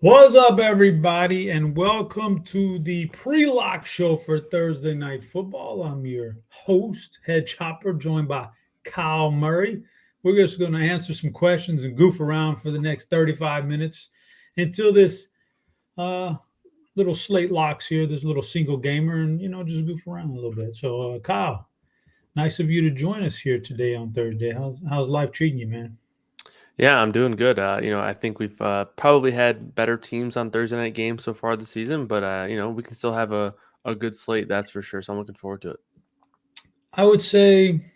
What's up, everybody, and welcome to the pre-lock show for Thursday Night Football. I'm your host, Head Chopper, joined by Kyle Murray. We're just going to answer some questions and goof around for the next 35 minutes until this little slate locks here, this little single gamer, and, just goof around a little bit. So, Kyle, nice of you to join us here today on Thursday. How's life treating you, man? Yeah, I'm doing good. I think we've probably had better teams on Thursday night games so far this season, but we can still have a good slate, that's for sure. So I'm looking forward to it. I would say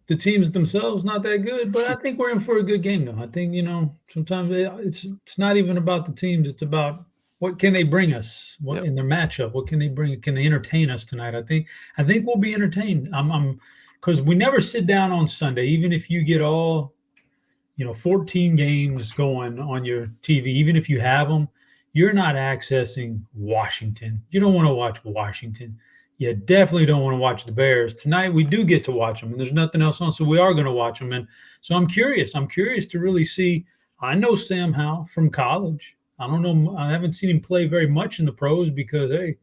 the teams themselves not that good, but I think we're in for a good game, though. I think sometimes it's not even about the teams; it's about what can they bring us, what in their matchup, what can they bring? Can they entertain us tonight? I think we'll be entertained. I'm because we never sit down on Sunday, even if you get all 14 games going on your TV, even if you have them, you're not accessing Washington. You don't want to watch Washington. You definitely don't want to watch the Bears. Tonight, we do get to watch them, and there's nothing else on, so we are going to watch them. And so I'm curious. I'm curious to really see. I know Sam Howell from college. I don't know. I haven't seen him play very much in the pros because, hey,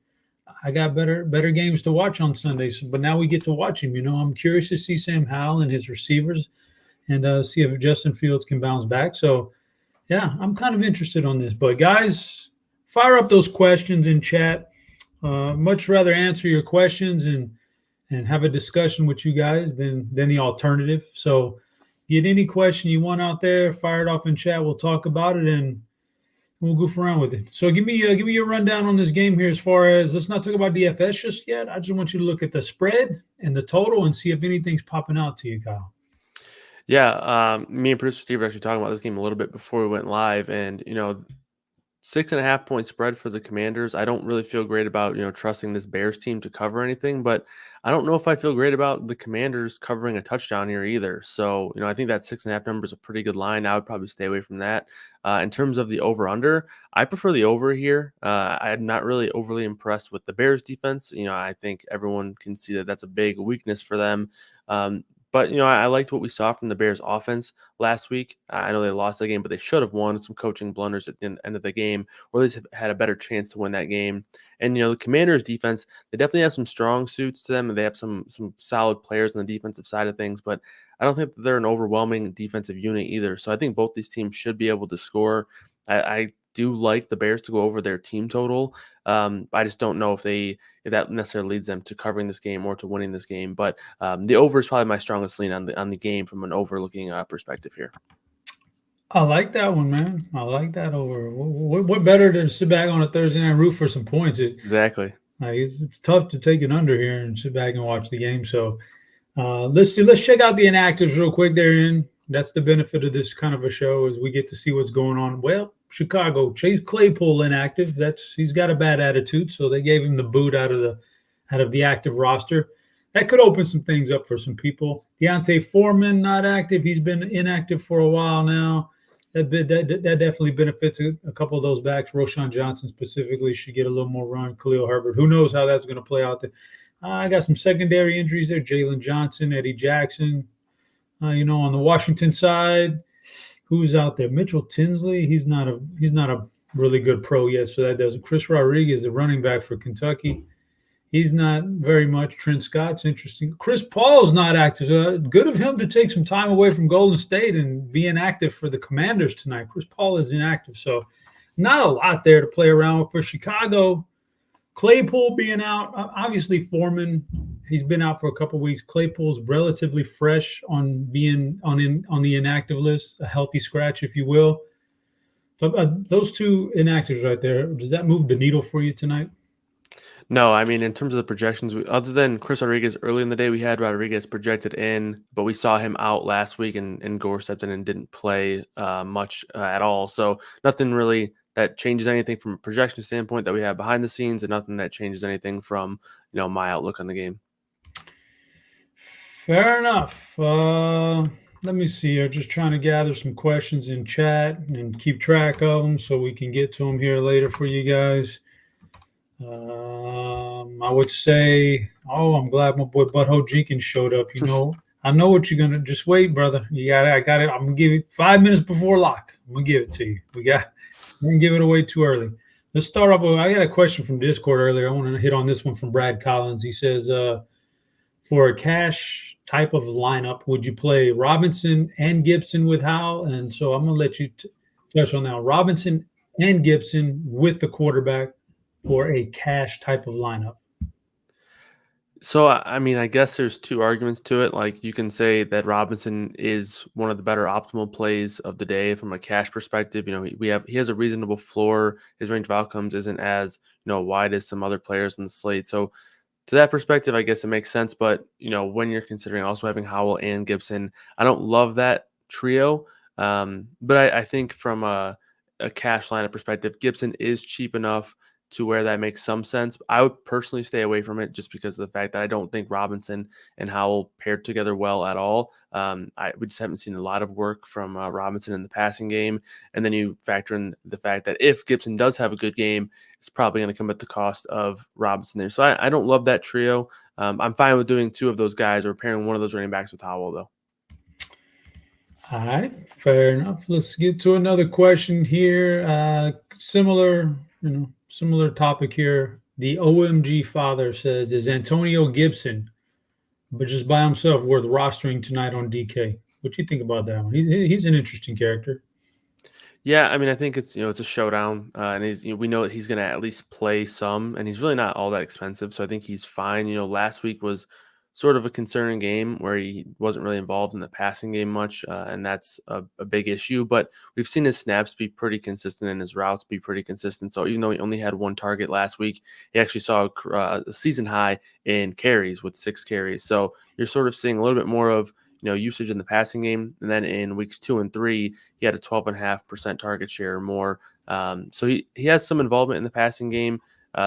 I got better games to watch on Sundays. But now we get to watch him. I'm curious to see Sam Howell and his receivers and see if Justin Fields can bounce back. So, yeah, I'm kind of interested on this. But, guys, fire up those questions in chat. Much rather answer your questions and have a discussion with you guys than the alternative. So, get any question you want out there, fire it off in chat. We'll talk about it and we'll goof around with it. So, give me a rundown on this game here. As far as, let's not talk about DFS just yet. I just want you to look at the spread and the total and see if anything's popping out to you, Kyle. Yeah, me and producer Steve were actually talking about this game a little bit before we went live, and 6.5 point spread for the Commanders. I don't really feel great about trusting this Bears team to cover anything, but I don't know if I feel great about the Commanders covering a touchdown here either. So I think that 6.5 number is a pretty good line. I would probably stay away from that. In terms of the over under, I prefer the over here. I'm not really overly impressed with the Bears defense. I think everyone can see that that's a big weakness for them. But, I liked what we saw from the Bears offense last week. I know they lost the game, but they should have won. Some coaching blunders at the end of the game, or at least have had a better chance to win that game. And, the Commanders defense, they definitely have some strong suits to them, and they have some solid players on the defensive side of things. But I don't think that they're an overwhelming defensive unit either. So I think both these teams should be able to score. I do like the Bears to go over their team total. I just don't know if that necessarily leads them to covering this game or to winning this game. But the over is probably my strongest lean on the game from an overlooking perspective here. I like that one, man. I like that over. What better than sit back on a Thursday night root for some points? Exactly. It's tough to take it under here and sit back and watch the game. So let's see. Let's check out the inactives real quick. They're in. That's the benefit of this kind of a show is we get to see what's going on. Well, Chicago, Chase Claypool inactive. He's got a bad attitude, so they gave him the boot out of the active roster. That could open some things up for some people. Deontay Foreman not active. He's been inactive for a while now. That definitely benefits a couple of those backs. Roschon Johnson specifically should get a little more run. Khalil Herbert. Who knows how that's going to play out there? I got some secondary injuries there. Jalen Johnson, Eddie Jackson. On the Washington side, who's out there? Mitchell Tinsley. He's not a really good pro yet, so that doesn't. Chris Rodriguez, the running back for Kentucky. He's not very much. Trent Scott's interesting. Chris Paul's not active. Good of him to take some time away from Golden State and be inactive for the Commanders tonight. Chris Paul is inactive, so not a lot there to play around with for Chicago. Claypool being out, obviously Foreman, he's been out for a couple of weeks. Claypool's relatively fresh on being on the inactive list, a healthy scratch, if you will. So those two inactives right there, does that move the needle for you tonight? No, I mean, in terms of the projections, other than Chris Rodriguez, early in the day, we had Rodriguez projected in, but we saw him out last week and Gore stepped in and didn't play much at all. So nothing really that changes anything from a projection standpoint that we have behind the scenes, and nothing that changes anything from, my outlook on the game. Fair enough. Let me see here. Just trying to gather some questions in chat and keep track of them so we can get to them here later for you guys. I would say, I'm glad my boy Butthole Jenkins showed up. I know what you're gonna. Just wait, brother. I got it. I'm gonna give you 5 minutes before lock. I'm gonna give it to you. Don't give it away too early. Let's start off with, I got a question from Discord earlier. I want to hit on this one from Brad Collins. He says, for a cash type of lineup, would you play Robinson and Gibson with Howell? And so I'm going to let you touch on that. Robinson and Gibson with the quarterback for a cash type of lineup. So, I mean, I guess there's two arguments to it. Like, you can say that Robinson is one of the better optimal plays of the day from a cash perspective. You know, he has a reasonable floor. His range of outcomes isn't as, wide as some other players in the slate. So, to that perspective, I guess it makes sense. But, when you're considering also having Howell and Gibson, I don't love that trio. But I think from a cash lineup perspective, Gibson is cheap enough to where that makes some sense. I would personally stay away from it just because of the fact that I don't think Robinson and Howell paired together well at all. We just haven't seen a lot of work from Robinson in the passing game. And then you factor in the fact that if Gibson does have a good game, it's probably going to come at the cost of Robinson there. So I don't love that trio. I'm fine with doing two of those guys or pairing one of those running backs with Howell, though. All right, fair enough. Let's get to another question here. Similar topic here. The OMG father says, is Antonio Gibson, but just by himself, worth rostering tonight on DK? What do you think about that one? He's an interesting character. Yeah, I mean, I think it's it's a showdown, and we know that he's going to at least play some, and he's really not all that expensive, so I think he's fine. Last week was sort of a concerning game where he wasn't really involved in the passing game much, and that's a big issue. But we've seen his snaps be pretty consistent and his routes be pretty consistent. So even though he only had one target last week, he actually saw a season high in carries with 6 carries. So you're sort of seeing a little bit more of usage in the passing game. And then in weeks 2 and 3, he had a 12.5% target share or more. So he has some involvement in the passing game.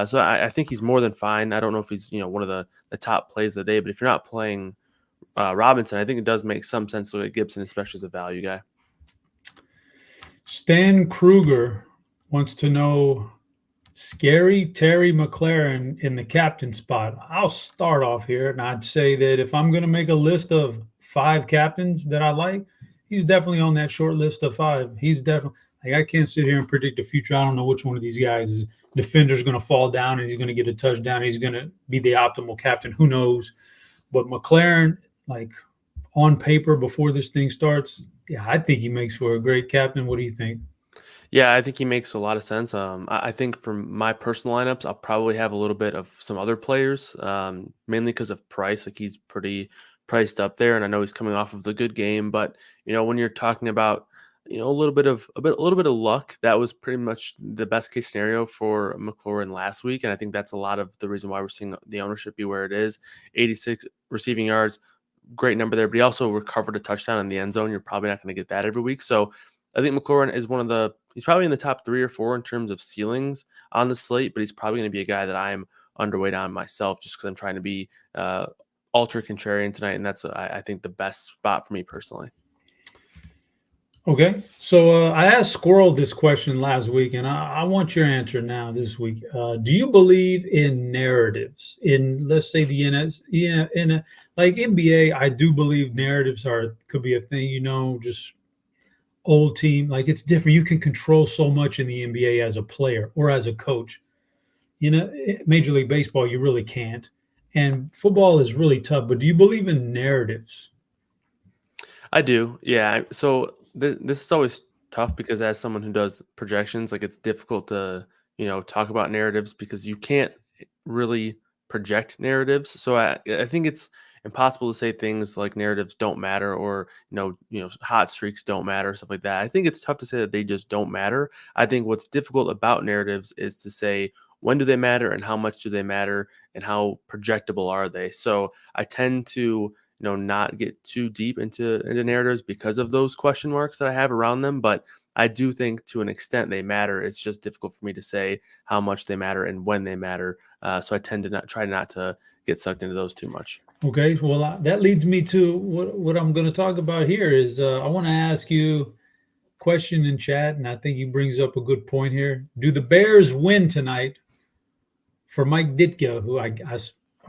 So I think he's more than fine. I don't know if he's, one of the top plays of the day, but if you're not playing Robinson, I think it does make some sense to look at Gibson, especially as a value guy. Stan Kruger wants to know, scary Terry McLaurin in the captain spot. I'll start off here, and I'd say that if I'm going to make a list of 5 captains that I like, he's definitely on that short list of 5. He's definitely, I can't sit here and predict the future. I don't know which one of these guys' defender's going to fall down and he's going to get a touchdown. He's going to be the optimal captain. Who knows? But McLaurin, on paper before this thing starts, yeah, I think he makes for a great captain. What do you think? Yeah, I think he makes a lot of sense. I think from my personal lineups, I'll probably have a little bit of some other players, mainly because of price. He's pretty priced up there, and I know he's coming off of the good game. But when you're talking about a little bit of luck, that was pretty much the best case scenario for McLaurin last week, and I think that's a lot of the reason why we're seeing the ownership be where it is. 86 receiving yards, great number there, but he also recovered a touchdown in the end zone. You're probably not going to get that every week, so I think McLaurin is he's probably in the top 3 or 4 in terms of ceilings on the slate, but he's probably going to be a guy that I'm underweight on myself just because I'm trying to be ultra contrarian tonight, and that's I think the best spot for me personally. Okay, so I asked Squirrel this question last week, and I want your answer now this week. Do you believe in narratives in, let's say, the NBA? I do believe narratives could be a thing. Just old team, it's different. You can control so much in the NBA as a player or as a coach. Major League Baseball, you really can't, and football is really tough. But do you believe in narratives? I do, yeah. So this is always tough because as someone who does projections, it's difficult to talk about narratives because you can't really project narratives. So I think it's impossible to say things like narratives don't matter or hot streaks don't matter, stuff like that. I think it's tough to say that they just don't matter. I think what's difficult about narratives is to say, when do they matter and how much do they matter and how projectable are they? So I tend to not get too deep into narratives because of those question marks that I have around them. But I do think to an extent they matter. It's just difficult for me to say how much they matter and when they matter. So I tend to try not to get sucked into those too much. Okay, well, that leads me to what I'm going to talk about here is I want to ask you a question in chat, and I think he brings up a good point here. Do the Bears win tonight? For Mike Ditka, who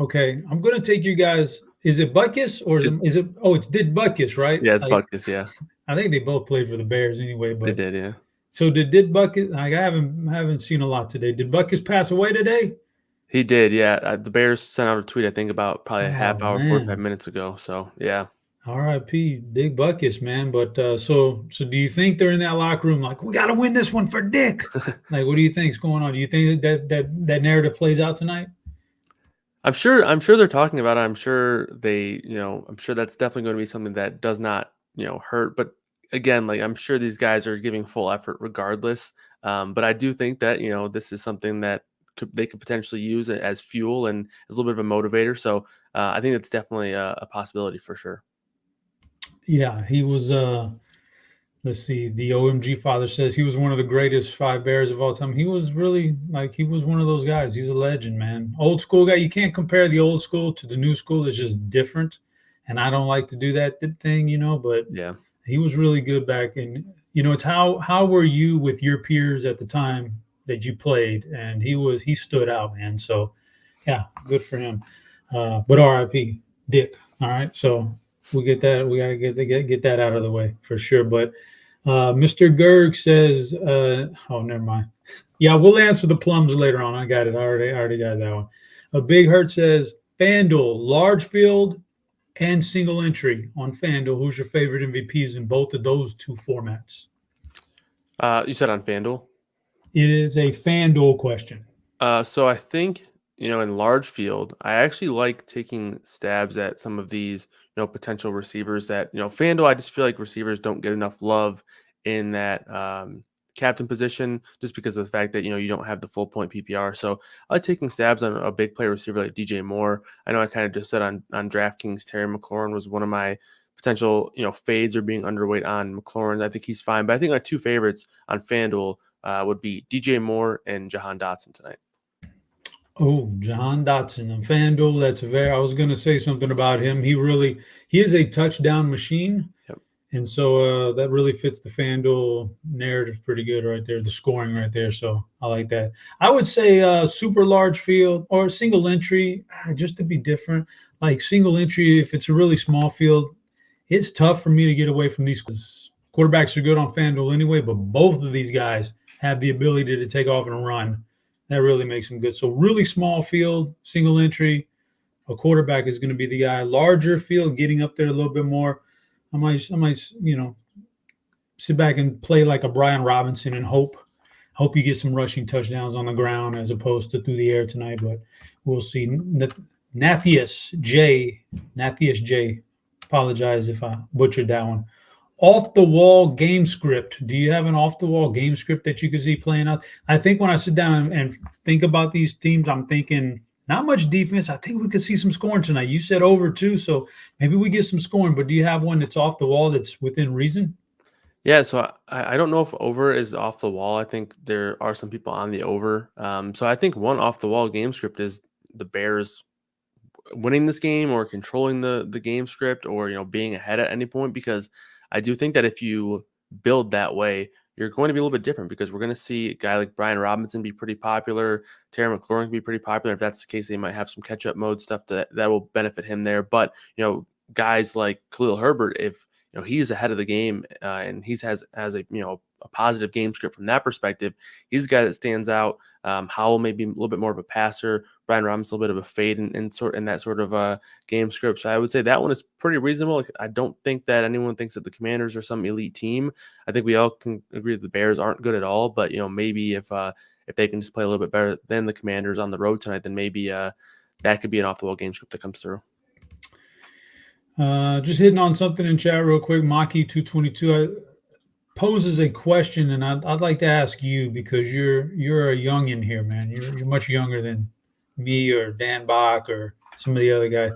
okay, I'm going to take you guys. Is it Butkus or is it? Oh, it's Butkus, right? Yeah, it's Butkus. Yeah, I think they both played for the Bears anyway. But they did. Yeah. So did Bucket? Like, I haven't seen a lot today. Did Bucket pass away today? He did, yeah. The Bears sent out a tweet, I think, about probably a half Oh hour, 45 man. minutes ago. So, yeah. R.I.P. Big Buckets, man. But so do you think they're in that locker room like, we got to win this one for Dick? Like, what do you think's going on? Do you think that narrative plays out tonight? I'm sure they're talking about it. I'm sure I'm sure that's definitely going to be something that does not, hurt. But again, like I'm sure these guys are giving full effort regardless. But I do think that, this is something that they could potentially use it as fuel and as a little bit of a motivator. So I think it's definitely a possibility for sure. Yeah, he was. Let's see. The OMG father says he was one of the greatest 5 Bears of all time. He was really he was one of those guys. He's a legend, man. Old school guy. You can't compare the old school to the new school. It's just different. And I don't like to do that thing, but Yeah. he was really good back in, it's how were you with your peers at the time that you played? And he stood out, man. So yeah, good for him. But RIP Dick. All right. So we get that. We gotta get that out of the way for sure. But Mr. Gerg says, oh, never mind. Yeah, we'll answer the plums later on. I got it. I already got that one. A Big Hurt says, FanDuel, large field and single entry on FanDuel. Who's your favorite MVPs in both of those two formats? You said on FanDuel? It is a FanDuel question. So I think, in large field, I actually like taking stabs at some of these, potential receivers that, FanDuel, I just feel like receivers don't get enough love in that captain position just because of the fact that, you don't have the full point PPR. So I like taking stabs on a big play receiver like DJ Moore. I know I kind of just said on DraftKings, Terry McLaurin was one of my potential, fades or being underweight on McLaurin. I think he's fine. But I think my two favorites on FanDuel would be DJ Moore and Jahan Dotson tonight. Oh, Jahan Dotson on FanDuel. I was going to say something about him. He is a touchdown machine. Yep. And so that really fits the FanDuel narrative pretty good right there, the scoring right there. So I like that. I would say super large field or single entry, just to be different. Like single entry, if it's a really small field, it's tough for me to get away from these. Quarterbacks are good on FanDuel anyway, but both of these guys have the ability to take off and run. That really makes them good. So really small field, single entry, a quarterback is going to be the guy. Larger field, getting up there a little bit more. I might, sit back and play like a Brian Robinson and hope you get some rushing touchdowns on the ground as opposed to through the air tonight. But we'll see. Nathius J. Apologize if I butchered that one. Off the wall game script. Do you have an off the wall game script that you could see playing out? I think when I sit down and think about these teams, I'm thinking not much defense. I think we could see some scoring tonight. You said over too, so maybe we get some scoring. But do you have one that's off the wall that's within reason? Yeah, so I don't know if over is off the wall. I think there are some people on the over. So I think one off the wall game script is the Bears winning this game or controlling the game script or being ahead at any point, because I do think that if you build that way, you're going to be a little bit different because we're going to see a guy like Brian Robinson be pretty popular. Terry McLaurin can be pretty popular. If that's the case, they might have some catch-up mode stuff that will benefit him there. But, guys like Khalil Herbert, if he's ahead of the game and he has a a positive game script from that perspective, he's a guy that stands out. Howell may be a little bit more of a passer. Brian Robinson a little bit of a fade in that sort of game script. So I would say that one is pretty reasonable. I don't think that anyone thinks that the Commanders are some elite team. I think we all can agree that the Bears aren't good at all. But maybe if they can just play a little bit better than the Commanders on the road tonight, then maybe that could be an off the wall game script that comes through. Just hitting on something in chat real quick. Maki222 poses a question, and I'd like to ask you because you're a youngin here, man. You're much younger than me or Dan Bach or some of the other guys.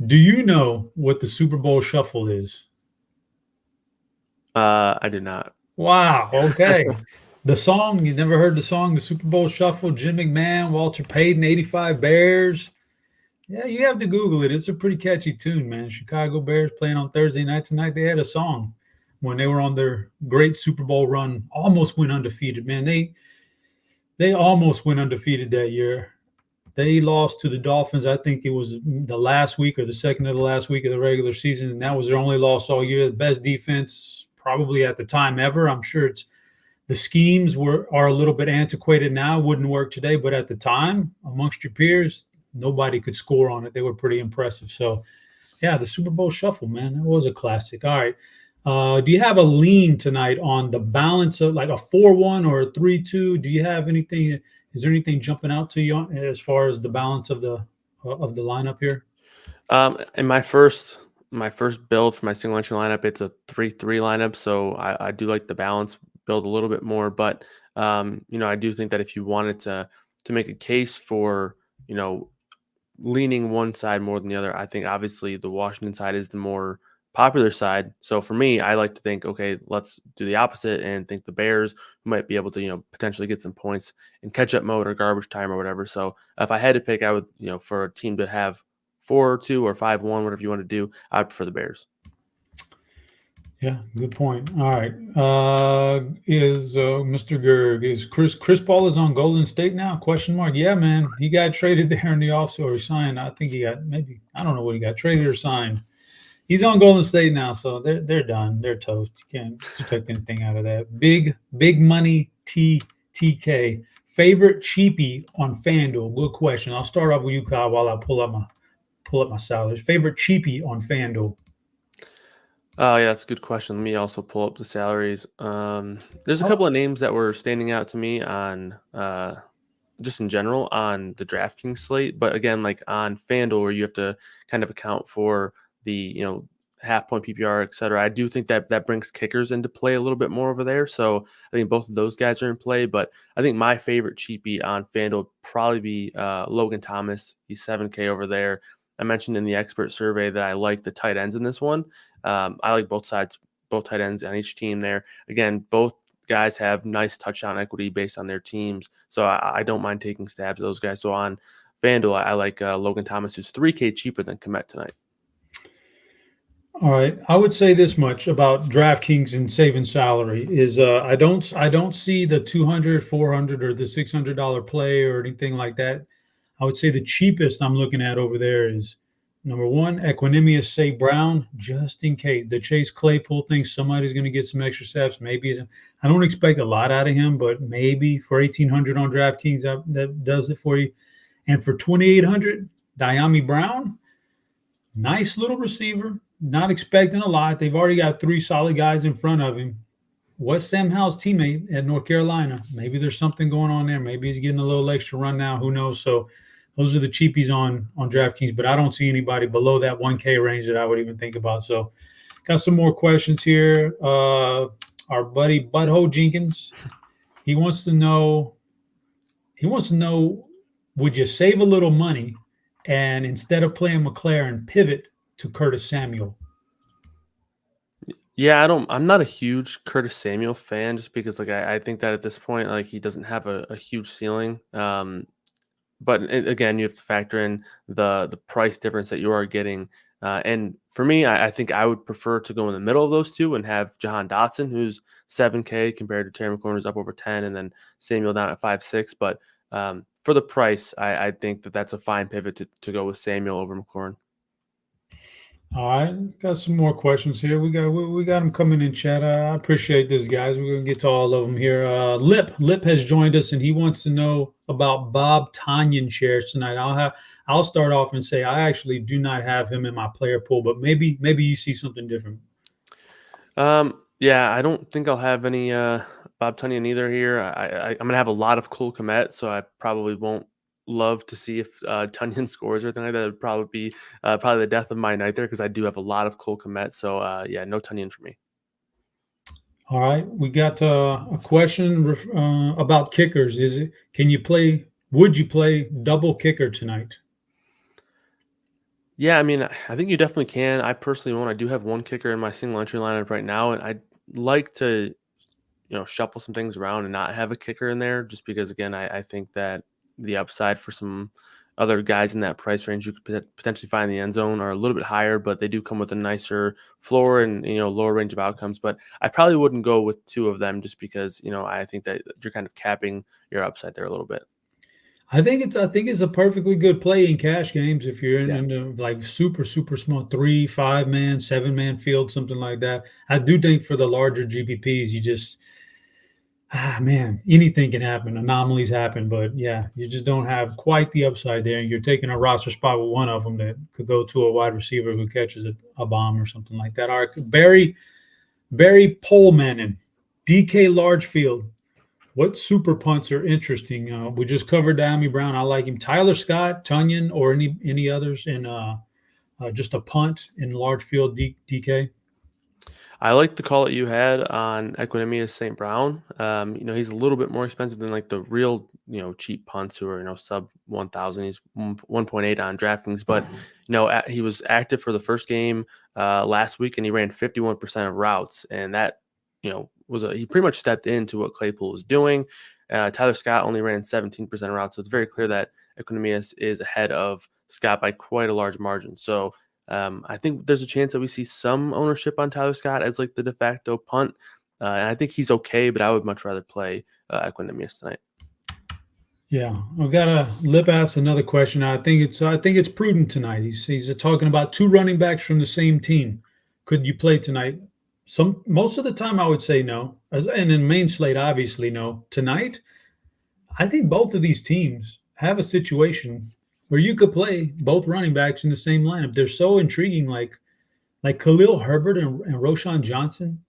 Do you know what the Super Bowl Shuffle is? I did not. Wow. Okay. The song, you never heard the song, the Super Bowl Shuffle, Jim McMahon, Walter Payton, 85 Bears. Yeah, you have to Google it. It's a pretty catchy tune, man. Chicago Bears playing on Thursday night tonight. They had a song when they were on their great Super Bowl run, almost went undefeated, man. They almost went undefeated that year. They lost to the Dolphins. I think it was the last week or the second to the last week of the regular season, and that was their only loss all year. The best defense probably at the time ever. I'm sure it's the schemes are a little bit antiquated now, wouldn't work today, but at the time, amongst your peers, nobody could score on it. They were pretty impressive. So, yeah, the Super Bowl Shuffle, man, that was a classic. All right. Do you have a lean tonight on the balance of like a 4-1 or a 3-2? Do you have anything? Is there anything jumping out to you as far as the balance of the lineup here? In my first build for my single entry lineup, it's a 3-3 lineup, so I do like the balance build a little bit more. But I do think that if you wanted to make a case for leaning one side more than the other, I think obviously the Washington side is the more popular side. So for me, I like to think, okay, let's do the opposite and think the Bears who might be able to, potentially get some points in catch up mode or garbage time or whatever. So if I had to pick, I would, for a team to have 4-2 or 5-1, whatever you want to do, I would prefer the Bears. Yeah, good point. All right. Is Mr. Gerg, is Chris Paul is on Golden State now? Question mark. Yeah, man. He got traded there in the offseason, or he signed. I think he got I don't know what he got traded or signed. He's on Golden State now, so they're done. They're toast. You can't expect anything out of that. Big money TK. Favorite cheapie on FanDuel? Good question. I'll start off with you, Kyle, while I pull up my salaries. Favorite cheapie on FanDuel? Oh, yeah, that's a good question. Let me also pull up the salaries. There's a couple of names that were standing out to me on just in general on the DraftKings slate, but again, like on FanDuel, where you have to kind of account for the half point PPR, et cetera. I do think that brings kickers into play a little bit more over there. So I think both of those guys are in play, but I think my favorite cheapie on FanDuel would probably be Logan Thomas. He's 7K over there. I mentioned in the expert survey that I like the tight ends in this one. I like both sides, both tight ends on each team there. Again, both guys have nice touchdown equity based on their teams, so I don't mind taking stabs at those guys. So on FanDuel, I like Logan Thomas, who's 3K cheaper than Komet tonight. All right, I would say this much about DraftKings and saving salary is I don't see the 200, 400, or the $600 play or anything like that. I would say the cheapest I'm looking at over there is number one, Equanimous St. Brown, just in case. The Chase Claypool thinks somebody's going to get some extra steps. Maybe I don't expect a lot out of him, but maybe for 1,800 on DraftKings, that does it for you. And for 2,800, Diami Brown, nice little receiver, not expecting a lot. They've already got 3 solid guys in front of him. What's Sam Howell's teammate at North Carolina? Maybe there's something going on there. Maybe he's getting a little extra run now. Who knows? So those are the cheapies on DraftKings, but I don't see anybody below that 1K range that I would even think about. So got some more questions here. Our buddy Butthole Jenkins, he wants to know, would you save a little money and instead of playing McLaurin, pivot to Curtis Samuel? Yeah, I'm not a huge Curtis Samuel fan just because I think that at this point, like, he doesn't have a huge ceiling. But again, you have to factor in the price difference that you are getting. And for me, I think I would prefer to go in the middle of those two and have Jahan Dotson, who's 7K compared to Terry McLaurin, who's up over 10, and then Samuel down at 5.6. But for the price, I think that's a fine pivot to go with Samuel over McLaurin. All right, got some more questions here. We got them coming in chat. I appreciate this, guys. We're gonna get to all of them here. Lip has joined us, and he wants to know about Bob Tonyan shares tonight. I'll start off and say I actually do not have him in my player pool, but maybe you see something different. Yeah, I don't think I'll have any Bob Tonyan either here. I'm gonna have a lot of Cole Kmet, so I probably won't love to see if Tonyan scores or anything like that. It would probably be probably the death of my night there because I do have a lot of Cole Kmet. So yeah, no Tonyan for me. All right, we got a question about kickers. Would you play double kicker tonight? Yeah, I mean, I think you definitely can. I personally won't. I do have one kicker in my single entry lineup right now, and I'd like to, shuffle some things around and not have a kicker in there just because, again, I think that the upside for some other guys in that price range you could potentially find in the end zone are a little bit higher, but they do come with a nicer floor and lower range of outcomes. But I probably wouldn't go with 2 of them just because I think that you're kind of capping your upside there a little bit. I think it's a perfectly good play in cash games if you're in like super small 3, 5 man, 7 man field, something like that. I do think for the larger GPPs, Man, anything can happen. Anomalies happen, but yeah, you just don't have quite the upside there. And you're taking a roster spot with one of them that could go to a wide receiver who catches a bomb or something like that. All right, Barry Poleman, DK Largefield. What super punts are interesting? We just covered Diami Brown. I like him. Tyler Scott, Tunyon, or any others in just a punt in large field DK. I like the call that you had on Equinemius St. Brown. He's a little bit more expensive than like the real, cheap punts who are, sub 1,000. He's 1.8 on DraftKings, but he was active for the first game last week, and he ran 51% of routes, and that, he pretty much stepped into what Claypool was doing. Tyler Scott only ran 17% of routes, so it's very clear that Equinemius is ahead of Scott by quite a large margin. So I think there's a chance that we see some ownership on Tyler Scott as like the de facto punt. And I think he's okay, but I would much rather play Equinemius tonight. Yeah, I've got to lip ask another question. I think it's prudent tonight. He's talking about two running backs from the same team. Could you play tonight? Most of the time I would say no. And in main slate, obviously no. Tonight, I think both of these teams have a situation where you could play both running backs in the same lineup. They're so intriguing, like Khalil Herbert and Roshan Johnson.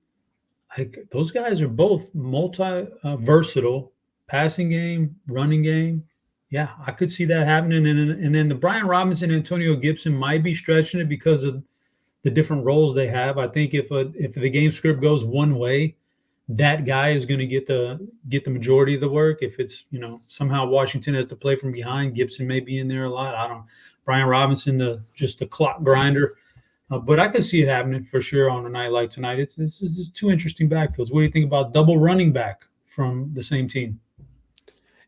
Like those guys are both multi versatile, passing game, running game. Yeah, I could see that happening. And then the Brian Robinson, Antonio Gibson might be stretching it because of the different roles they have. I think if the game script goes one way, that guy is going to get the majority of the work. If it's somehow Washington has to play from behind, Gibson may be in there a lot. I don't. Brian Robinson, just the clock grinder. But I can see it happening for sure on a night like tonight. It's two interesting backfields. What do you think about double running back from the same team?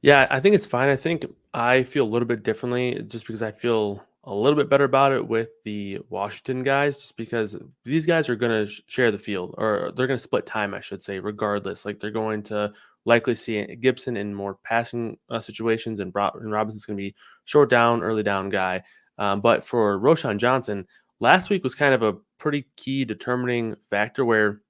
Yeah, I think it's fine. I think I feel a little bit differently just because I feel a little bit better about it with the Washington guys, just because these guys are going to share the field, or they're going to split time, I should say, regardless. Like they're going to likely see Gibson in more passing situations, and Robinson's going to be short down, early down guy. But for Roshan Johnson, last week was kind of a pretty key determining factor where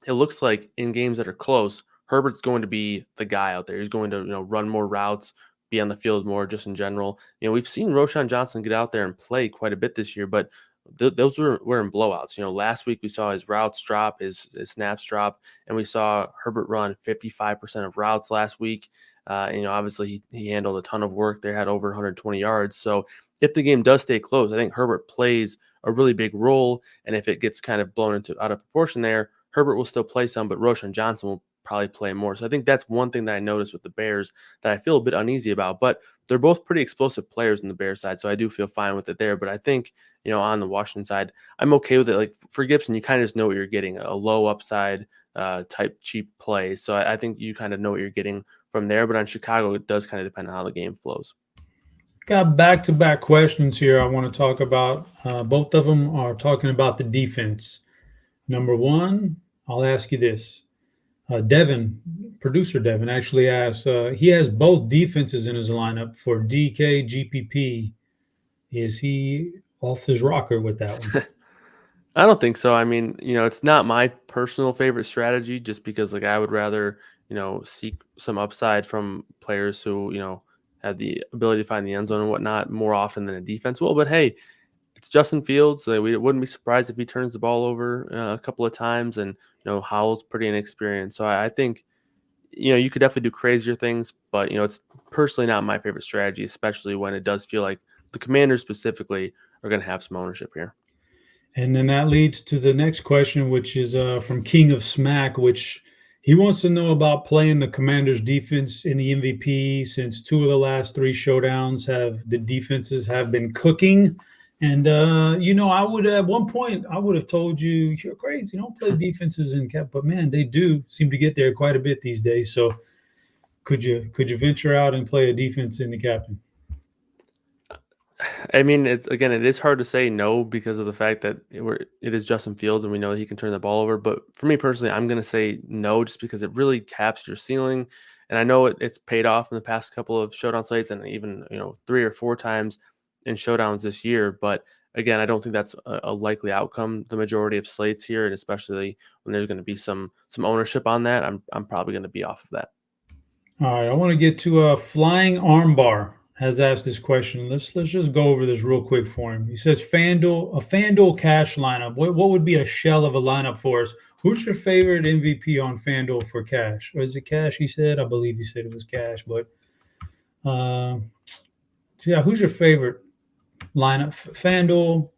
it looks like in games that are close, Herbert's going to be the guy out there. He's going to, run more routes, be on the field more just in general. We've seen Roshan Johnson get out there and play quite a bit this year, but those were in blowouts. Last week we saw his routes drop, his snaps drop, and we saw Herbert run 55% of routes last week. Obviously he handled a ton of work there, had over 120 yards. So if the game does stay close, I think Herbert plays a really big role. And if it gets kind of blown out of proportion there, Herbert will still play some, but Roshan Johnson will probably play more. So I think that's one thing that I noticed with the Bears that I feel a bit uneasy about. But they're both pretty explosive players on the Bears side, so I do feel fine with it there. But I think, on the Washington side, I'm okay with it. Like for Gibson, you kind of just know what you're getting, a low upside type cheap play. So I think you kind of know what you're getting from there. But on Chicago, it does kind of depend on how the game flows. Got back-to-back questions here I want to talk about. Both of them are talking about the defense. Number one, I'll ask you this. Producer Devin actually asks, he has both defenses in his lineup for DK GPP. Is he off his rocker with that one? I don't think so. I mean, it's not my personal favorite strategy just because like I would rather, seek some upside from players who, have the ability to find the end zone and whatnot more often than a defense will. But hey, it's Justin Fields. We wouldn't be surprised if he turns the ball over a couple of times, and Howell's pretty inexperienced. So I think you could definitely do crazier things, but it's personally not my favorite strategy, especially when it does feel like the Commanders specifically are going to have some ownership here. And then that leads to the next question, which is from King of Smack, which he wants to know about playing the Commanders defense in the MVP since two of the last three showdowns the defenses have been cooking. And, I would at one point, I would have told you, you're crazy. Don't play defenses in cap. But, man, they do seem to get there quite a bit these days. So could you venture out and play a defense in the captain? I mean, it is hard to say no because of the fact that it is Justin Fields and we know he can turn the ball over. But for me personally, I'm going to say no just because it really caps your ceiling. And I know it's paid off in the past couple of showdown slates and even, 3 or 4 times in showdowns this year. But again, I don't think that's a likely outcome. The majority of slates here, and especially when there's going to be some ownership on that, I'm probably going to be off of that. All right, I want to get to Flying Armbar has asked this question. Let's just go over this real quick for him. He says a FanDuel cash lineup. What would be a shell of a lineup for us? Who's your favorite MVP on FanDuel for cash? Or is it cash? He said. I believe he said it was cash. But yeah, who's your favorite lineup? FanDuel,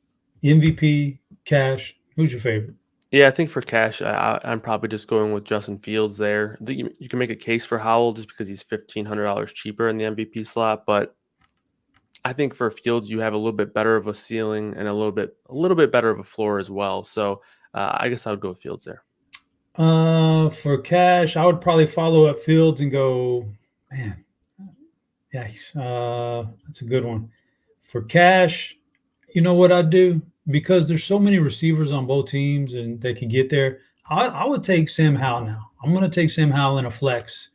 MVP, cash. Who's your favorite? Yeah, I think for cash, I'm probably just going with Justin Fields there. You can make a case for Howell just because he's $1,500 cheaper in the MVP slot, but I think for Fields, you have a little bit better of a ceiling and a little bit better of a floor as well. So I guess I would go with Fields there. For cash, I would probably follow up Fields and go, man. Yeah, that's a good one. For cash, you know what I'd do? Because there's so many receivers on both teams and they can get there. I would take Sam Howell now. I'm going to take Sam Howell in a flex.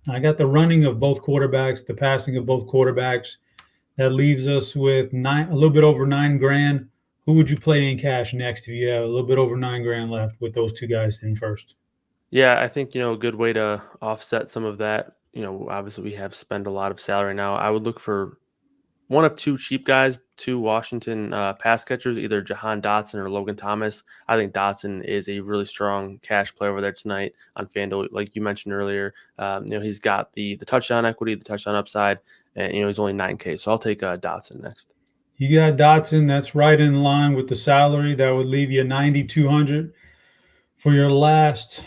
I got the running of both quarterbacks, the passing of both quarterbacks. That leaves us with a little bit over $9,000. Who would you play in cash next if you have a little bit over $9,000 left with those two guys in first? Yeah, I think, a good way to offset some of that, obviously we have spent a lot of salary now. I would look for one of two cheap guys, two Washington pass catchers, either Jahan Dotson or Logan Thomas. I think Dotson is a really strong cash play over there tonight on FanDuel. Like you mentioned earlier, he's got the touchdown equity, the touchdown upside, and, he's only $9K. So I'll take Dotson next. You got Dotson. That's right in line with the salary. That would leave you $9,200 for your last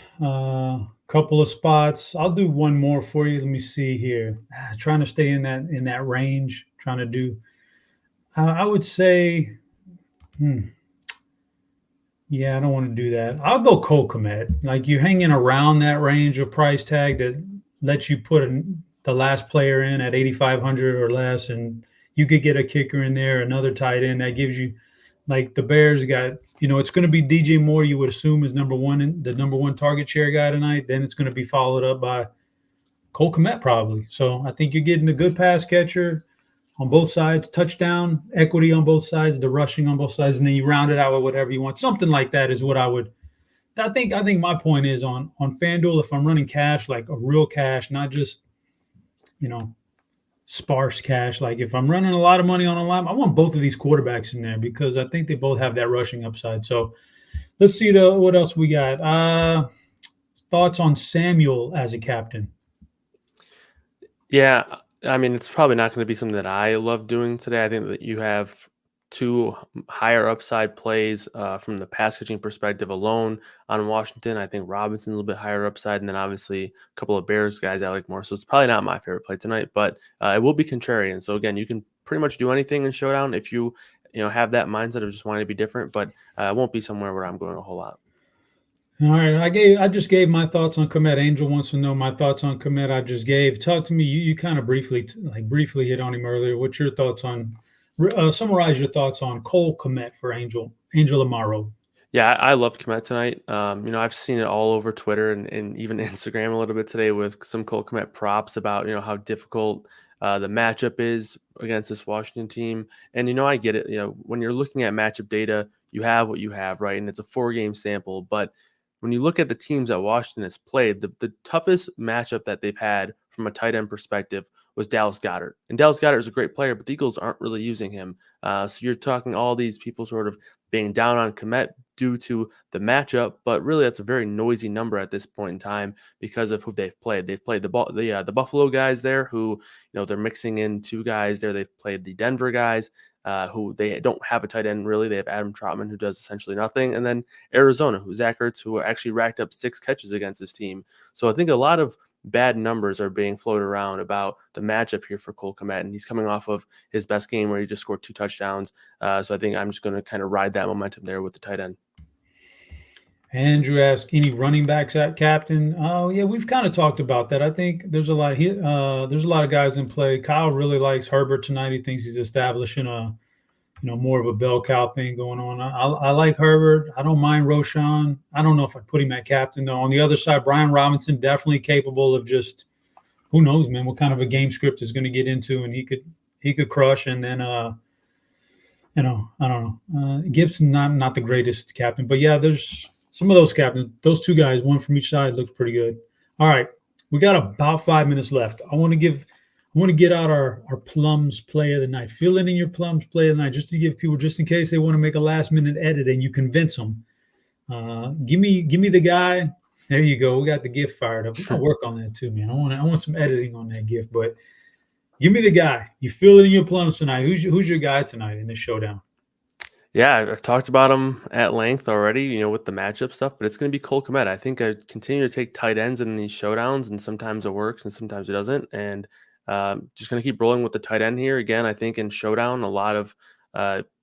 couple of spots. I'll do one more for you. Let me see here. Trying to stay in that range. Trying to do. I would say. Yeah, I don't want to do that. I'll go Cole Kmet. Like you're hanging around that range of price tag that lets you put the last player in at 8,500 or less, and you could get a kicker in there, another tight end that gives you. Like the Bears got, it's going to be DJ Moore. You would assume is the number one target share guy tonight. Then it's going to be followed up by Cole Kmet probably. So I think you're getting a good pass catcher on both sides, touchdown equity on both sides, the rushing on both sides, and then you round it out with whatever you want. Something like that is what I would. I think my point is on FanDuel, if I'm running cash, like a real cash, not just sparse cash. Like if I'm running a lot of money on a line, I want both of these quarterbacks in there because I think they both have that rushing upside. So let's see what else we got. Thoughts on Samuel as a captain? Yeah, I mean, it's probably not going to be something that I love doing today. I think that you have two higher upside plays from the pass catching perspective alone on Washington. I think Robinson's a little bit higher upside, and then obviously a couple of Bears guys I like more. So it's probably not my favorite play tonight, but it will be contrarian. So again, you can pretty much do anything in Showdown if you have that mindset of just wanting to be different, but it won't be somewhere where I'm going a whole lot. All right, I just gave my thoughts on Kmet. Angel wants to know my thoughts on Kmet. I just gave. Talk to me. You kind of briefly hit on him earlier. What's your thoughts on? Summarize your thoughts on Cole Kmet for Angel Amaro. Yeah, I love Kmet tonight. I've seen it all over Twitter and even Instagram a little bit today with some Cole Kmet props about how difficult the matchup is against this Washington team. And I get it. When you're looking at matchup data, you have what you have, right? And it's a 4-game sample, but when you look at the teams that Washington has played, the toughest matchup that they've had from a tight end perspective was Dallas Goedert. And Dallas Goedert is a great player, but the Eagles aren't really using him. So you're talking all these people sort of being down on Kmet due to the matchup, but really that's a very noisy number at this point in time because of who they've played. They've played the Buffalo guys there who, they're mixing in two guys there. They've played the Denver guys. Who they don't have a tight end really. They have Adam Trautman who does essentially nothing. And then Arizona, who Zach Ertz, who actually racked up 6 catches against this team. So I think a lot of bad numbers are being floated around about the matchup here for Cole Kmet. And he's coming off of his best game where he just scored 2 touchdowns. So I think I'm just going to kind of ride that momentum there with the tight end. Andrew asked, any running backs at captain? Oh yeah, we've kind of talked about that. I think there's a lot of guys in play. Kyle really likes Herbert tonight. He thinks he's establishing a, more of a bell cow thing going on. I like Herbert. I don't mind Roschon. I don't know if I'd put him at captain though. On the other side, Brian Robinson definitely capable of just, who knows, man, what kind of a game script is going to get into, and he could crush. And then I don't know. Gibson, not the greatest captain, but yeah, there's some of those captains. Those two guys, one from each side, looks pretty good. All right, we got about 5 minutes left. I want to get out our plums play of the night. Fill in your plums play of the night, just to give people, just in case they want to make a last minute edit and you convince them. Give me the guy. There you go. We got the GIF fired up. We gotta work on that too, man. I want some editing on that GIF, but give me the guy. You fill in your plums tonight. Who's your guy tonight in this showdown? Yeah, I've talked about him at length already, with the matchup stuff, but it's going to be Cole Kmet. I think I continue to take tight ends in these showdowns, and sometimes it works and sometimes it doesn't. And just going to keep rolling with the tight end here. Again, I think in showdown, a lot of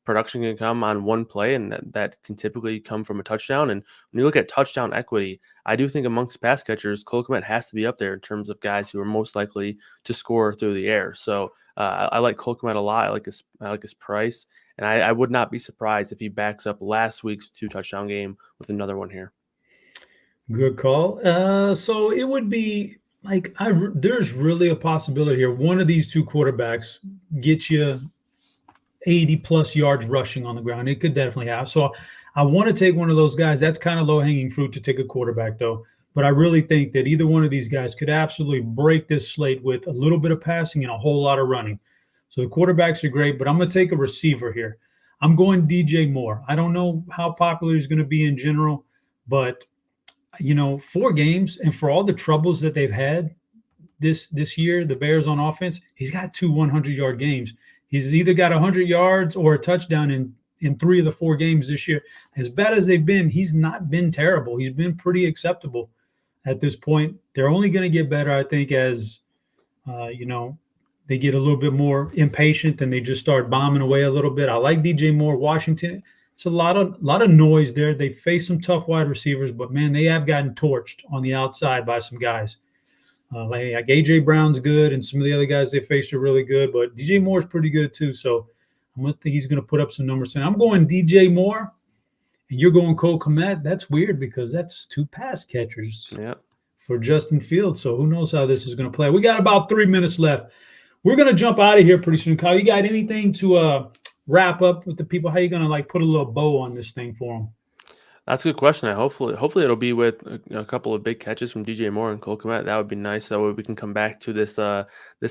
production can come on one play, and that can typically come from a touchdown. And when you look at touchdown equity, I do think amongst pass catchers, Cole Kmet has to be up there in terms of guys who are most likely to score through the air. So I like Cole Kmet a lot. I like his price. And I would not be surprised if he backs up last week's 2-touchdown game with another one here. Good call. So it would be like there's really a possibility here. One of these two quarterbacks get you 80+ yards rushing on the ground. It could definitely happen. So I want to take one of those guys. That's kind of low-hanging fruit to take a quarterback, though. But I really think that either one of these guys could absolutely break this slate with a little bit of passing and a whole lot of running. So the quarterbacks are great, but I'm going to take a receiver here. I'm going DJ Moore. I don't know how popular he's going to be in general, but 4 games, and for all the troubles that they've had this year, the Bears on offense, he's got 2 100-yard games. He's either got 100 yards or a touchdown in 3 of the 4 games this year. As bad as they've been, he's not been terrible. He's been pretty acceptable at this point. They're only going to get better, I think, as they get a little bit more impatient and they just start bombing away a little bit. I like DJ Moore. Washington, it's a lot of noise there. They face some tough wide receivers, but man, they have gotten torched on the outside by some guys. Like AJ Brown's good, and some of the other guys they faced are really good, but DJ Moore's pretty good too. So I'm gonna think he's gonna put up some numbers. And I'm going DJ Moore, and you're going Cole Kmet. That's weird because that's 2 pass catchers for Justin Fields. So who knows how this is gonna play? We got about 3 minutes left. We're going to jump out of here pretty soon. Kyle, you got anything to wrap up with the people? How are you going to put a little bow on this thing for them? That's a good question. Hopefully it'll be with a couple of big catches from DJ Moore and Cole Kmet. That would be nice. That way we can come back to this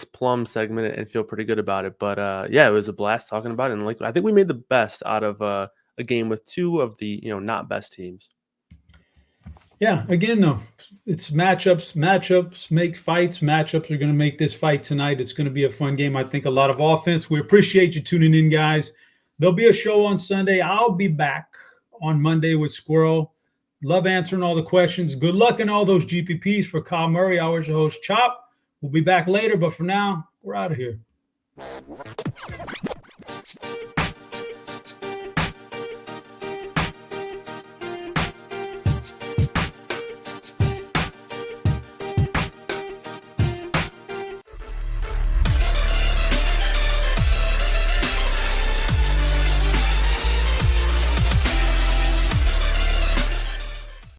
plum segment and feel pretty good about it. But it was a blast talking about it. And I think we made the best out of a game with 2 of the not best teams. Yeah, again, though, it's matchups. Matchups make fights. Matchups are going to make this fight tonight. It's going to be a fun game. I think a lot of offense. We appreciate you tuning in, guys. There'll be a show on Sunday. I'll be back on Monday with Squirrel. Love answering all the questions. Good luck in all those GPPs. For Kyle Murray, I was your host, Chop. We'll be back later, but for now, we're out of here.